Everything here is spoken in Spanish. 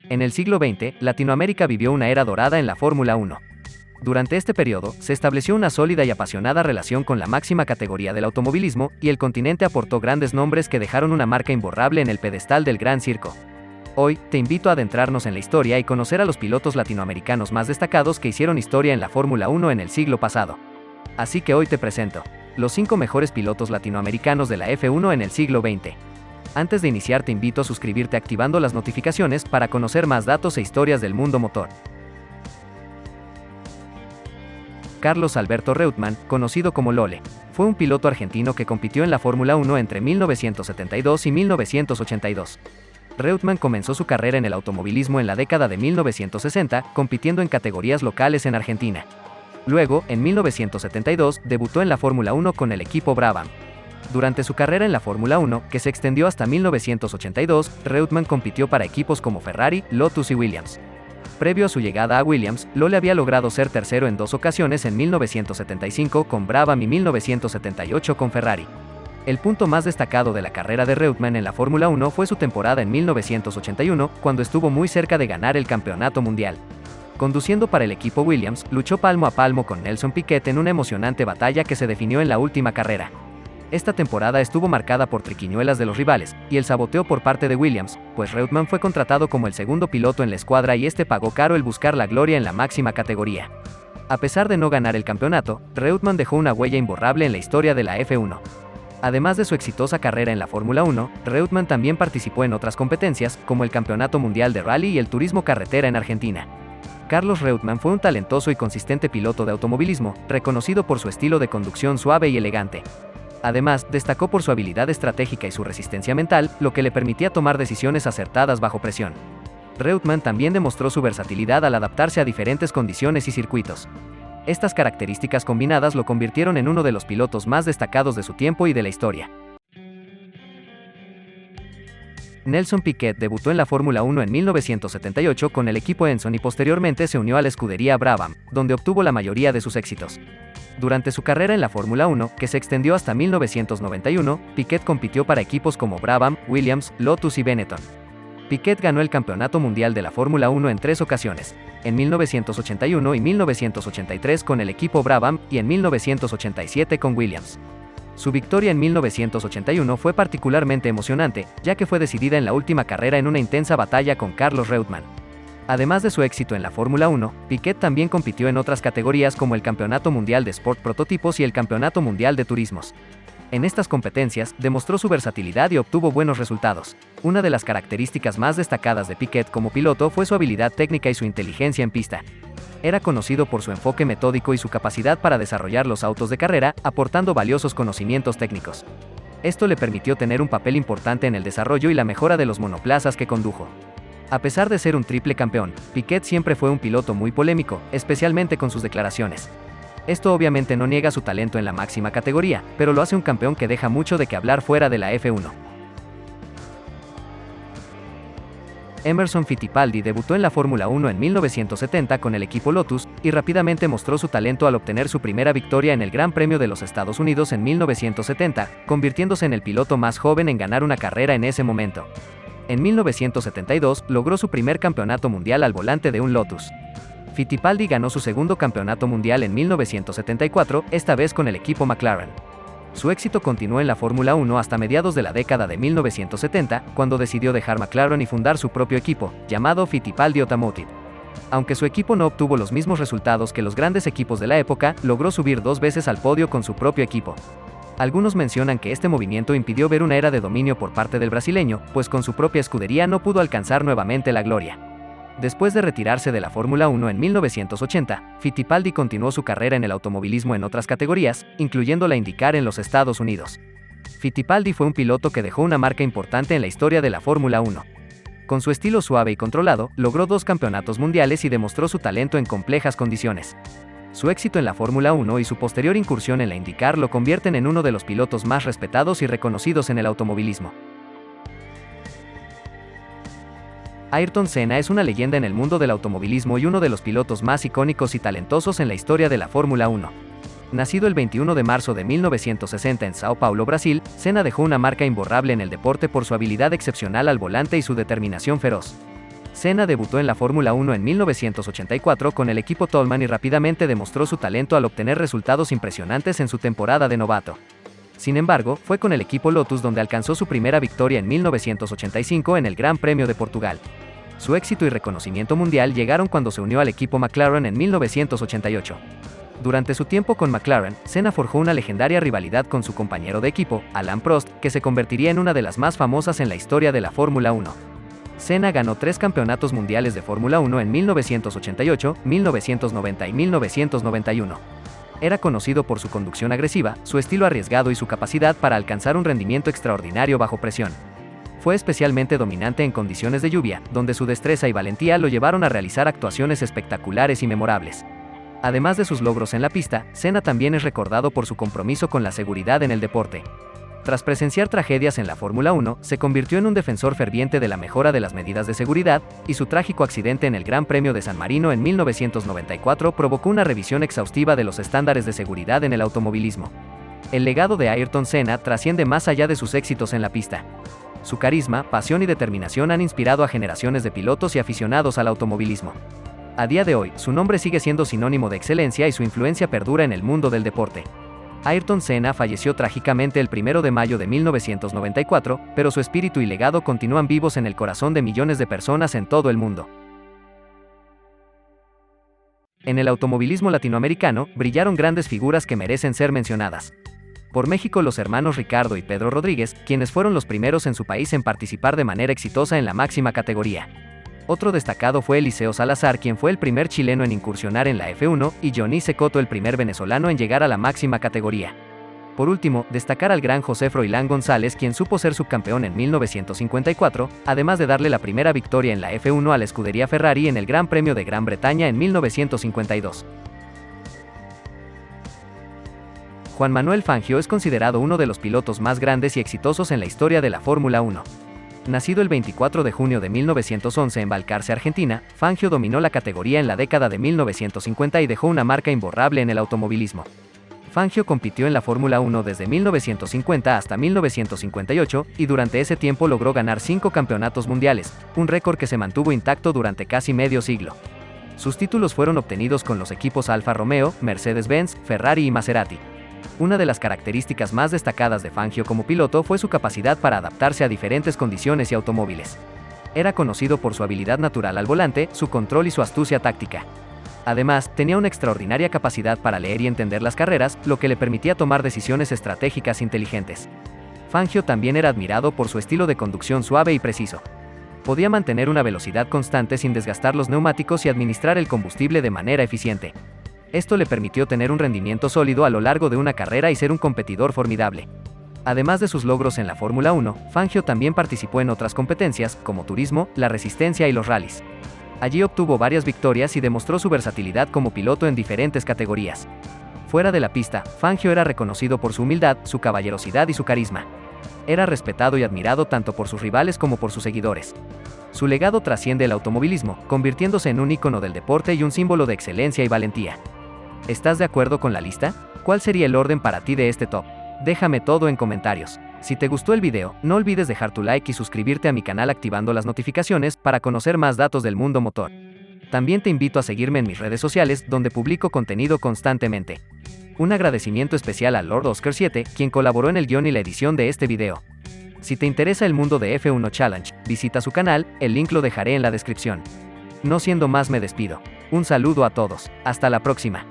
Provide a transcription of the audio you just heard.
En el siglo XX, Latinoamérica vivió una era dorada en la Fórmula 1. Durante este periodo, se estableció una sólida y apasionada relación con la máxima categoría del automovilismo, y el continente aportó grandes nombres que dejaron una marca imborrable en el pedestal del Gran Circo. Hoy, te invito a adentrarnos en la historia y conocer a los pilotos latinoamericanos más destacados que hicieron historia en la Fórmula 1 en el siglo pasado. Así que hoy te presento los 5 mejores pilotos latinoamericanos de la F1 en el siglo XX. Antes de iniciar, te invito a suscribirte activando las notificaciones para conocer más datos e historias del mundo motor. Carlos Alberto Reutemann, conocido como Lole, fue un piloto argentino que compitió en la Fórmula 1 entre 1972 y 1982. Reutemann comenzó su carrera en el automovilismo en la década de 1960, compitiendo en categorías locales en Argentina. Luego, en 1972, debutó en la Fórmula 1 con el equipo Brabham. Durante su carrera en la Fórmula 1, que se extendió hasta 1982, Reutemann compitió para equipos como Ferrari, Lotus y Williams. Previo a su llegada a Williams, Lole había logrado ser tercero en 2 ocasiones, en 1975 con Brabham y 1978 con Ferrari. El punto más destacado de la carrera de Reutemann en la Fórmula 1 fue su temporada en 1981, cuando estuvo muy cerca de ganar el campeonato mundial. Conduciendo para el equipo Williams, luchó palmo a palmo con Nelson Piquet en una emocionante batalla que se definió en la última carrera. Esta temporada estuvo marcada por triquiñuelas de los rivales, y el saboteo por parte de Williams, pues Reutemann fue contratado como el segundo piloto en la escuadra y este pagó caro el buscar la gloria en la máxima categoría. A pesar de no ganar el campeonato, Reutemann dejó una huella imborrable en la historia de la F1. Además de su exitosa carrera en la Fórmula 1, Reutemann también participó en otras competencias, como el Campeonato Mundial de Rally y el Turismo Carretera en Argentina. Carlos Reutemann fue un talentoso y consistente piloto de automovilismo, reconocido por su estilo de conducción suave y elegante. Además, destacó por su habilidad estratégica y su resistencia mental, lo que le permitía tomar decisiones acertadas bajo presión. Reutemann también demostró su versatilidad al adaptarse a diferentes condiciones y circuitos. Estas características combinadas lo convirtieron en uno de los pilotos más destacados de su tiempo y de la historia. Nelson Piquet debutó en la Fórmula 1 en 1978 con el equipo Enson y posteriormente se unió a la escudería Brabham, donde obtuvo la mayoría de sus éxitos. Durante su carrera en la Fórmula 1, que se extendió hasta 1991, Piquet compitió para equipos como Brabham, Williams, Lotus y Benetton. Piquet ganó el Campeonato Mundial de la Fórmula 1 en 3 ocasiones, en 1981 y 1983 con el equipo Brabham y en 1987 con Williams. Su victoria en 1981 fue particularmente emocionante, ya que fue decidida en la última carrera en una intensa batalla con Carlos Reutemann. Además de su éxito en la Fórmula 1, Piquet también compitió en otras categorías como el Campeonato Mundial de Sport Prototipos y el Campeonato Mundial de Turismos. En estas competencias, demostró su versatilidad y obtuvo buenos resultados. Una de las características más destacadas de Piquet como piloto fue su habilidad técnica y su inteligencia en pista. Era conocido por su enfoque metódico y su capacidad para desarrollar los autos de carrera, aportando valiosos conocimientos técnicos. Esto le permitió tener un papel importante en el desarrollo y la mejora de los monoplazas que condujo. A pesar de ser un triple campeón, Piquet siempre fue un piloto muy polémico, especialmente con sus declaraciones. Esto obviamente no niega su talento en la máxima categoría, pero lo hace un campeón que deja mucho de qué hablar fuera de la F1. Emerson Fittipaldi debutó en la Fórmula 1 en 1970 con el equipo Lotus, y rápidamente mostró su talento al obtener su primera victoria en el Gran Premio de los Estados Unidos en 1970, convirtiéndose en el piloto más joven en ganar una carrera en ese momento. En 1972, logró su primer campeonato mundial al volante de un Lotus. Fittipaldi ganó su segundo campeonato mundial en 1974, esta vez con el equipo McLaren. Su éxito continuó en la Fórmula 1 hasta mediados de la década de 1970, cuando decidió dejar McLaren y fundar su propio equipo, llamado Fittipaldi Automotive. Aunque su equipo no obtuvo los mismos resultados que los grandes equipos de la época, logró subir 2 veces al podio con su propio equipo. Algunos mencionan que este movimiento impidió ver una era de dominio por parte del brasileño, pues con su propia escudería no pudo alcanzar nuevamente la gloria. Después de retirarse de la Fórmula 1 en 1980, Fittipaldi continuó su carrera en el automovilismo en otras categorías, incluyendo la IndyCar en los Estados Unidos. Fittipaldi fue un piloto que dejó una marca importante en la historia de la Fórmula 1. Con su estilo suave y controlado, logró 2 campeonatos mundiales y demostró su talento en complejas condiciones. Su éxito en la Fórmula 1 y su posterior incursión en la IndyCar lo convierten en uno de los pilotos más respetados y reconocidos en el automovilismo. Ayrton Senna es una leyenda en el mundo del automovilismo y uno de los pilotos más icónicos y talentosos en la historia de la Fórmula 1. Nacido el 21 de marzo de 1960 en Sao Paulo, Brasil, Senna dejó una marca imborrable en el deporte por su habilidad excepcional al volante y su determinación feroz. Senna debutó en la Fórmula 1 en 1984 con el equipo Toleman y rápidamente demostró su talento al obtener resultados impresionantes en su temporada de novato. Sin embargo, fue con el equipo Lotus donde alcanzó su primera victoria en 1985 en el Gran Premio de Portugal. Su éxito y reconocimiento mundial llegaron cuando se unió al equipo McLaren en 1988. Durante su tiempo con McLaren, Senna forjó una legendaria rivalidad con su compañero de equipo, Alain Prost, que se convertiría en una de las más famosas en la historia de la Fórmula 1. Senna ganó 3 campeonatos mundiales de Fórmula 1 en 1988, 1990 y 1991. Era conocido por su conducción agresiva, su estilo arriesgado y su capacidad para alcanzar un rendimiento extraordinario bajo presión. Fue especialmente dominante en condiciones de lluvia, donde su destreza y valentía lo llevaron a realizar actuaciones espectaculares y memorables. Además de sus logros en la pista, Senna también es recordado por su compromiso con la seguridad en el deporte. Tras presenciar tragedias en la Fórmula 1, se convirtió en un defensor ferviente de la mejora de las medidas de seguridad, y su trágico accidente en el Gran Premio de San Marino en 1994 provocó una revisión exhaustiva de los estándares de seguridad en el automovilismo. El legado de Ayrton Senna trasciende más allá de sus éxitos en la pista. Su carisma, pasión y determinación han inspirado a generaciones de pilotos y aficionados al automovilismo. A día de hoy, su nombre sigue siendo sinónimo de excelencia y su influencia perdura en el mundo del deporte. Ayrton Senna falleció trágicamente el 1 de mayo de 1994, pero su espíritu y legado continúan vivos en el corazón de millones de personas en todo el mundo. En el automovilismo latinoamericano, brillaron grandes figuras que merecen ser mencionadas. Por México, los hermanos Ricardo y Pedro Rodríguez, quienes fueron los primeros en su país en participar de manera exitosa en la máxima categoría. Otro destacado fue Eliseo Salazar, quien fue el primer chileno en incursionar en la F1, y Johnny Cecotto, el primer venezolano en llegar a la máxima categoría. Por último, destacar al gran José Froilán González, quien supo ser subcampeón en 1954, además de darle la primera victoria en la F1 a la escudería Ferrari en el Gran Premio de Gran Bretaña en 1952. Juan Manuel Fangio es considerado uno de los pilotos más grandes y exitosos en la historia de la Fórmula 1. Nacido el 24 de junio de 1911 en Balcarce, Argentina, Fangio dominó la categoría en la década de 1950 y dejó una marca imborrable en el automovilismo. Fangio compitió en la Fórmula 1 desde 1950 hasta 1958, y durante ese tiempo logró ganar 5 campeonatos mundiales, un récord que se mantuvo intacto durante casi medio siglo. Sus títulos fueron obtenidos con los equipos Alfa Romeo, Mercedes-Benz, Ferrari y Maserati. Una de las características más destacadas de Fangio como piloto fue su capacidad para adaptarse a diferentes condiciones y automóviles. Era conocido por su habilidad natural al volante, su control y su astucia táctica. Además, tenía una extraordinaria capacidad para leer y entender las carreras, lo que le permitía tomar decisiones estratégicas inteligentes. Fangio también era admirado por su estilo de conducción suave y preciso. Podía mantener una velocidad constante sin desgastar los neumáticos y administrar el combustible de manera eficiente. Esto le permitió tener un rendimiento sólido a lo largo de una carrera y ser un competidor formidable. Además de sus logros en la Fórmula 1, Fangio también participó en otras competencias, como turismo, la resistencia y los rallies. Allí obtuvo varias victorias y demostró su versatilidad como piloto en diferentes categorías. Fuera de la pista, Fangio era reconocido por su humildad, su caballerosidad y su carisma. Era respetado y admirado tanto por sus rivales como por sus seguidores. Su legado trasciende el automovilismo, convirtiéndose en un ícono del deporte y un símbolo de excelencia y valentía. ¿Estás de acuerdo con la lista? ¿Cuál sería el orden para ti de este top? Déjame todo en comentarios. Si te gustó el video, no olvides dejar tu like y suscribirte a mi canal activando las notificaciones para conocer más datos del mundo motor. También te invito a seguirme en mis redes sociales, donde publico contenido constantemente. Un agradecimiento especial a Lord Oscar 7, quien colaboró en el guión y la edición de este video. Si te interesa el mundo de F1 Challenge, visita su canal, el link lo dejaré en la descripción. No siendo más, me despido. Un saludo a todos. Hasta la próxima.